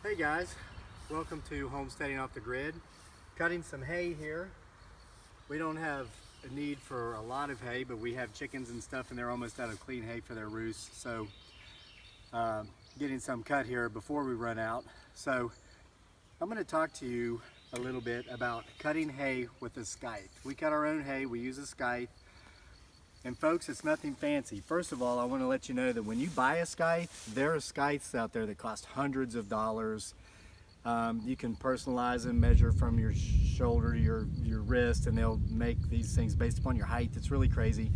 Hey guys, welcome to Homesteading Off the Grid. Cutting some hay here. We don't have a need for a lot of hay, but we have chickens and stuff and they're almost out of clean hay for their roosts. So getting some cut here before we run out. So I'm going to talk to you a little bit about cutting hay with a scythe. We cut our own hay, we use a scythe. And folks, it's nothing fancy. First of all, I want to let you know that when you buy a scythe, there are scythes out there that cost hundreds of dollars. You can personalize them, measure from your shoulder to your wrist, and they'll make these things based upon your height. It's really crazy,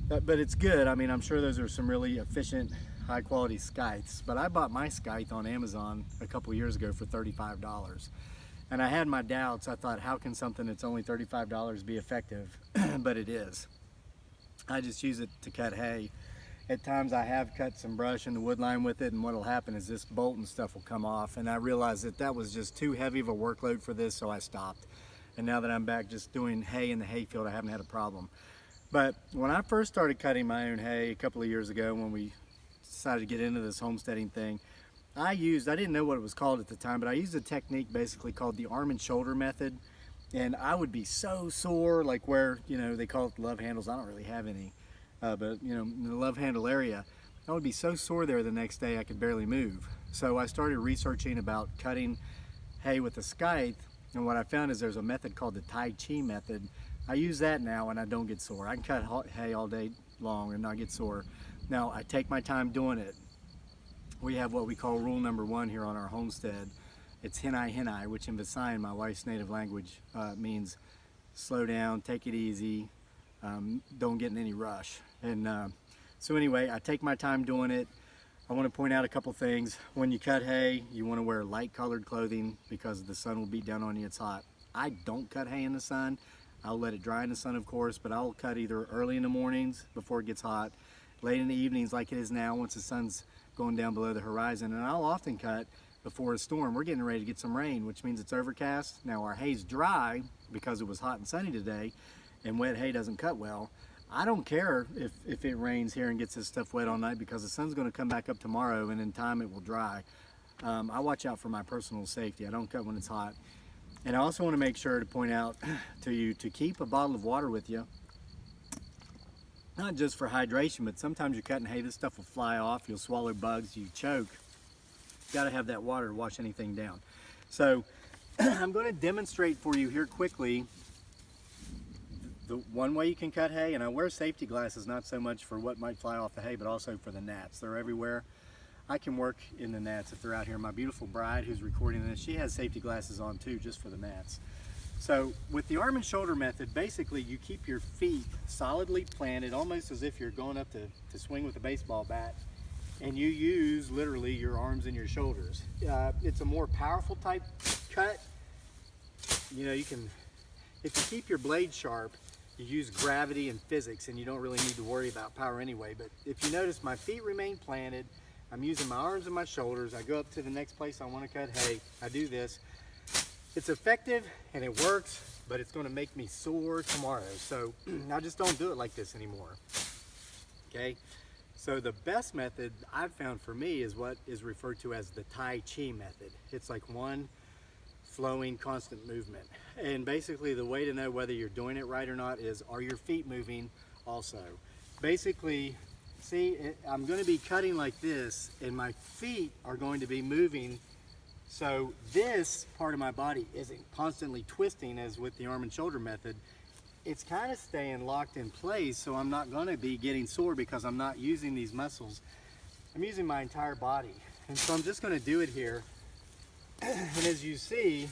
but it's good. I mean, I'm sure those are some really efficient, high quality scythes. But I bought my scythe on Amazon a couple years ago for $35. And I had my doubts. I thought, how can something that's only $35 be effective? But it is. I just use it to cut hay. At times I have cut some brush in the wood line with it, and what will happen is this bolt and stuff will come off, and I realized that that was just too heavy of a workload for this, so I stopped. And now that I'm back just doing hay in the hayfield, I haven't had a problem. But when I first started cutting my own hay a couple of years ago, when we decided to get into this homesteading thing, I didn't know what it was called at the time, but I used a technique basically called the arm and shoulder method. And I would be so sore, like where, they call it love handles. I don't really have any, but in the love handle area, I would be so sore there the next day I could barely move. So I started researching about cutting hay with a scythe, and what I found is there's a method called the Tai Chi method. I use that now and I don't get sore. I can cut hay all day long and not get sore. Now I take my time doing it. We have what we call rule number 1 here on our homestead. It's hinai hinai, which in Visayan, my wife's native language, means slow down, take it easy, don't get in any rush. And so anyway, I take my time doing it. I want to point out a couple things. When you cut hay, you want to wear light colored clothing because the sun will beat down on you, it's hot. I don't cut hay in the sun. I'll let it dry in the sun, of course, but I'll cut either early in the mornings before it gets hot, late in the evenings like it is now once the sun's going down below the horizon, and I'll often cut before a storm. We're getting ready to get some rain, which means it's overcast. Now our hay's dry because it was hot and sunny today, and wet hay doesn't cut well. I don't care if it rains here and gets this stuff wet all night because the sun's going to come back up tomorrow and in time it will dry. I watch out for my personal safety. I don't cut when it's hot. And I also want to make sure to point out to you to keep a bottle of water with you. Not just for hydration, but sometimes you're cutting hay, this stuff will fly off, you'll swallow bugs, you choke. Got to have that water to wash anything down. So I'm going to demonstrate for you here quickly the one way you can cut hay, and I wear safety glasses not so much for what might fly off the hay, but also for the gnats. They're everywhere. I can work in the gnats if they're out here. My beautiful bride who's recording this, she has safety glasses on too, just for the gnats. So with the arm and shoulder method, basically you keep your feet solidly planted, almost as if you're going up to swing with a baseball bat. And you use literally your arms and your shoulders. It's a more powerful type cut. You can, if you keep your blade sharp, you use gravity and physics and you don't really need to worry about power anyway. But if you notice, my feet remain planted. I'm using my arms and my shoulders. I go up to the next place I want to cut hay. I do this. It's effective and it works, but it's going to make me sore tomorrow. So I just don't do it like this anymore. Okay? So the best method I've found for me is what is referred to as the Tai Chi method. It's like one flowing constant movement. And basically the way to know whether you're doing it right or not is, are your feet moving also? Basically, see, I'm going to be cutting like this and my feet are going to be moving. So this part of my body isn't constantly twisting as with the arm and shoulder method. It's kind of staying locked in place, so I'm not going to be getting sore because I'm not using these muscles. I'm using my entire body. And so I'm just going to do it here. And as you see,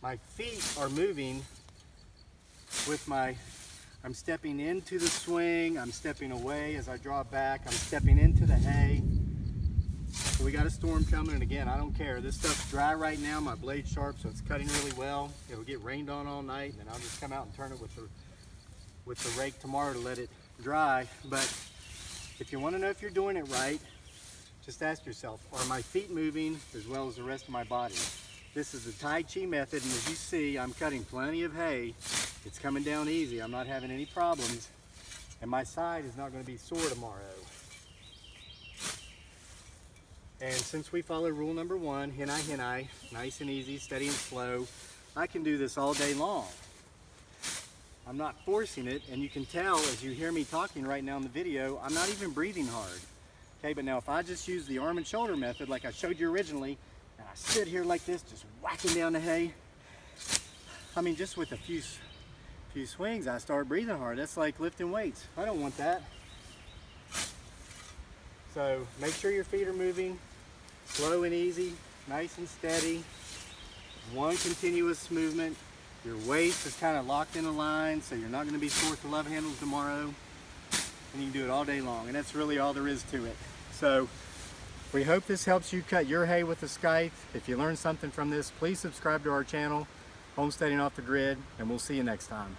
my feet are moving with I'm stepping into the swing, I'm stepping away as I draw back, I'm stepping into the hay. So we got a storm coming, and again, I don't care. This stuff's dry right now, my blade's sharp, so it's cutting really well. It'll get rained on all night, and then I'll just come out and turn it with the rake tomorrow to let it dry. But if you want to know if you're doing it right, just ask yourself, are my feet moving as well as the rest of my body? This is the Tai Chi method, and as you see, I'm cutting plenty of hay. It's coming down easy. I'm not having any problems, and my side is not going to be sore tomorrow. And since we follow rule number 1, hinai, nice and easy, steady and slow, I can do this all day long. I'm not forcing it, and you can tell as you hear me talking right now in the video, I'm not even breathing hard. Okay, but now if I just use the arm and shoulder method like I showed you originally, and I sit here like this, just whacking down the hay, I mean, just with a few swings, I start breathing hard. That's like lifting weights. I don't want that. So make sure your feet are moving, slow and easy, nice and steady, one continuous movement. Your waist is kind of locked in a line, so you're not going to be sore with the love handles tomorrow. And you can do it all day long, and that's really all there is to it. So we hope this helps you cut your hay with the Scythe. If you learned something from this, please subscribe to our channel, Homesteading Off the Grid, and we'll see you next time.